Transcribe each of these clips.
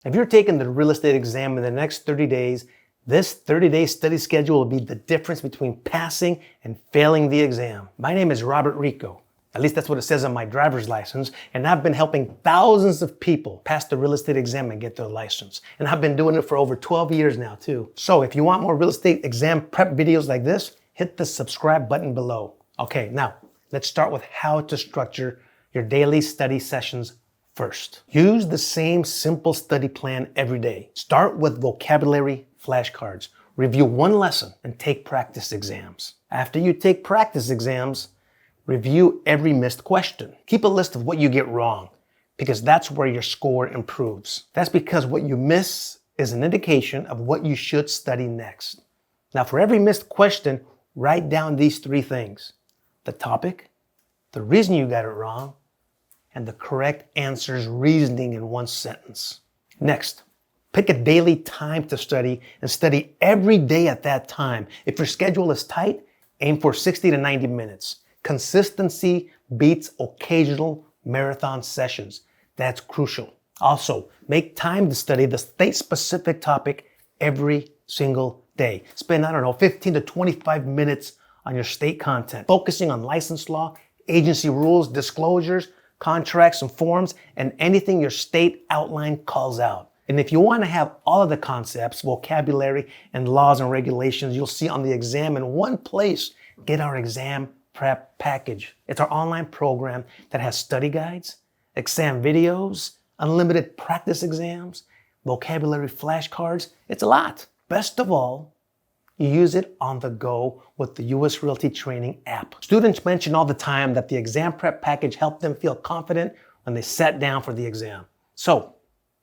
If you're taking the real estate exam in the next 30 days, this 30-day study schedule will be the difference between passing and failing the exam. My name is Robert Rico. At least that's what it says on my driver's license. And I've been helping thousands of people pass the real estate exam and get their license. And I've been doing it for over 12 years now too. So if you want more real estate exam prep videos like this, hit the subscribe button below. Okay, now let's start with how to structure your daily study sessions first. Use the same simple study plan every day. Start with vocabulary flashcards. Review one lesson and take practice exams. After you take practice exams, review every missed question. Keep a list of what you get wrong because that's where your score improves. That's because what you miss is an indication of what you should study next. Now, for every missed question, write down these three things: the topic, the reason you got it wrong, and the correct answer's reasoning in one sentence. Next, pick a daily time to study and study every day at that time. If your schedule is tight, aim for 60 to 90 minutes. Consistency beats occasional marathon sessions. That's crucial. Also, make time to study the state-specific topic every single day. Spend, 15 to 25 minutes on your state content, focusing on license law, agency rules, disclosures, contracts and forms, and anything your state outline calls out. And if you want to have all of the concepts, vocabulary, and laws and regulations you'll see on the exam in one place, get our exam prep package. It's our online program that has study guides, exam videos, unlimited practice exams, vocabulary flashcards. It's a lot. Best of all, you use it on the go with the U.S. Realty Training app. Students mention all the time that the exam prep package helped them feel confident when they sat down for the exam. So,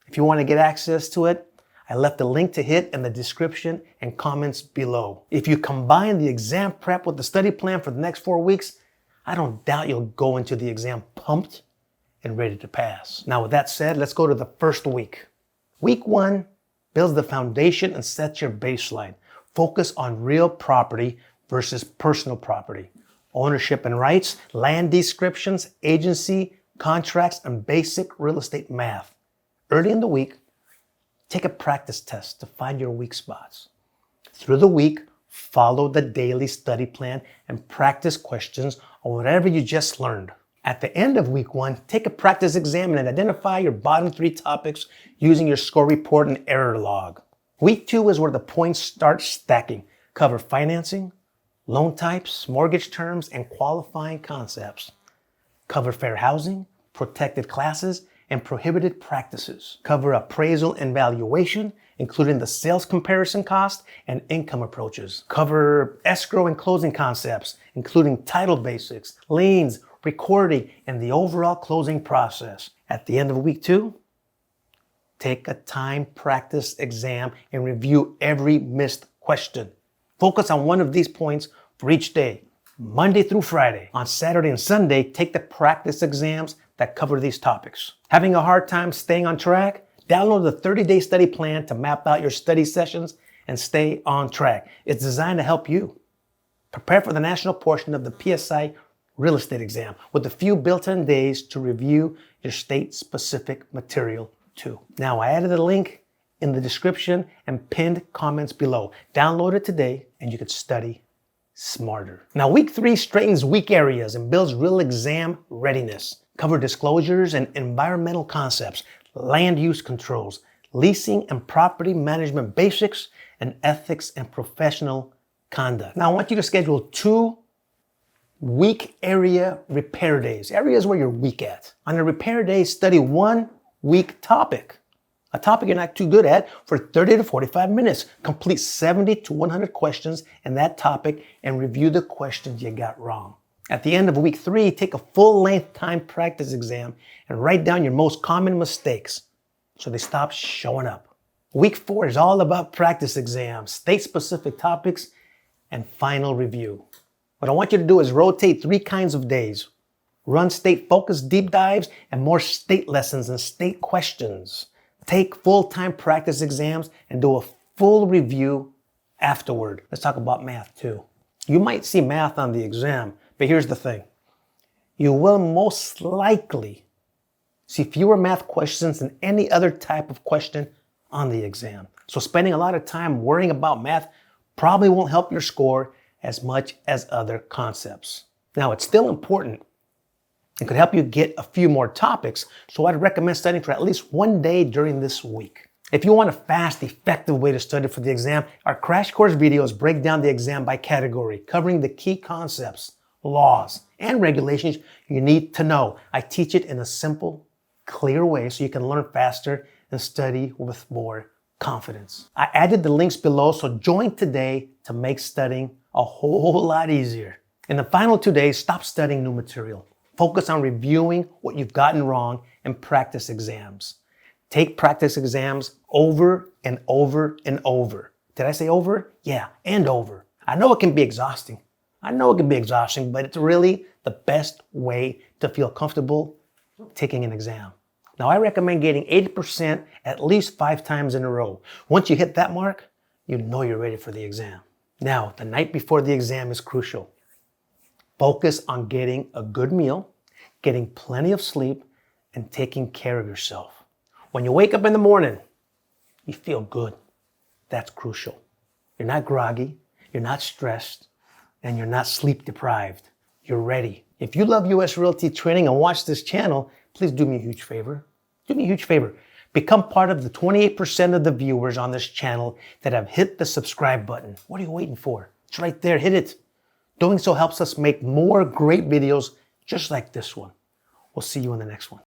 if you want to get access to it, I left a link to hit in the description and comments below. If you combine the exam prep with the study plan for the next 4 weeks, I don't doubt you'll go into the exam pumped and ready to pass. Now, with that said, let's go to the first week. Week 1 builds the foundation and sets your baseline. Focus on real property versus personal property, ownership and rights, land descriptions, agency, contracts, and basic real estate math. Early in the week, take a practice test to find your weak spots. Through the week, follow the daily study plan and practice questions on whatever you just learned. At the end of week 1, take a practice exam and identify your bottom 3 topics using your score report and error log. Week 2 is where the points start stacking. Cover financing, loan types, mortgage terms, and qualifying concepts. Cover fair housing, protected classes, and prohibited practices. Cover appraisal and valuation, including the sales comparison cost and income approaches. Cover escrow and closing concepts, including title basics, liens, recording, and the overall closing process. At the end of week 2, take a time practice exam and review every missed question. Focus on one of these points for each day, Monday through Friday. On Saturday and Sunday, take the practice exams that cover these topics. Having a hard time staying on track? Download the 30-day study plan to map out your study sessions and stay on track. It's designed to help you prepare for the national portion of the PSI real estate exam with a few built-in days to review your state-specific material too. Now, I added a link in the description and pinned comments below. Download it today and you can study smarter. Now, week 3 straightens weak areas and builds real exam readiness. Cover disclosures and environmental concepts, land use controls, leasing and property management basics, and ethics and professional conduct. Now, I want you to schedule 2 weak area repair days, areas where you're weak at. On a repair day, study 1 weak topic, a topic you're not too good at, for 30 to 45 minutes. Complete 70 to 100 questions in that topic and review the questions you got wrong. At the end of week 3, take a full-length time practice exam and write down your most common mistakes so they stop showing up. Week 4 is all about practice exams, state-specific topics, and final review. What I want you to do is rotate 3 kinds of days. Run state-focused deep dives and more state lessons and state questions. Take full-time practice exams and do a full review afterward. Let's talk about math too. You might see math on the exam, but here's the thing. You will most likely see fewer math questions than any other type of question on the exam. So spending a lot of time worrying about math probably won't help your score as much as other concepts. Now, it's still important. It could help you get a few more topics, so I'd recommend studying for at least one day during this week. If you want a fast, effective way to study for the exam, our crash course videos break down the exam by category, covering the key concepts, laws, and regulations you need to know. I teach it in a simple, clear way so you can learn faster and study with more confidence. I added the links below, so join today to make studying a whole lot easier. In the final 2 days, stop studying new material. Focus on reviewing what you've gotten wrong and practice exams. Take practice exams over and over and over. Did I say over? Yeah, and over. I know it can be exhausting. But it's really the best way to feel comfortable taking an exam. Now, I recommend getting 80% at least 5 times in a row. Once you hit that mark, you know you're ready for the exam. Now, the night before the exam is crucial. Focus on getting a good meal, getting plenty of sleep, and taking care of yourself. When you wake up in the morning, you feel good. That's crucial. You're not groggy, you're not stressed, and you're not sleep deprived. You're ready. If you love U.S. Realty Training and watch this channel, please do me a huge favor. Become part of the 28% of the viewers on this channel that have hit the subscribe button. What are you waiting for? It's right there. Hit it. Doing so helps us make more great videos just like this one. We'll see you in the next one.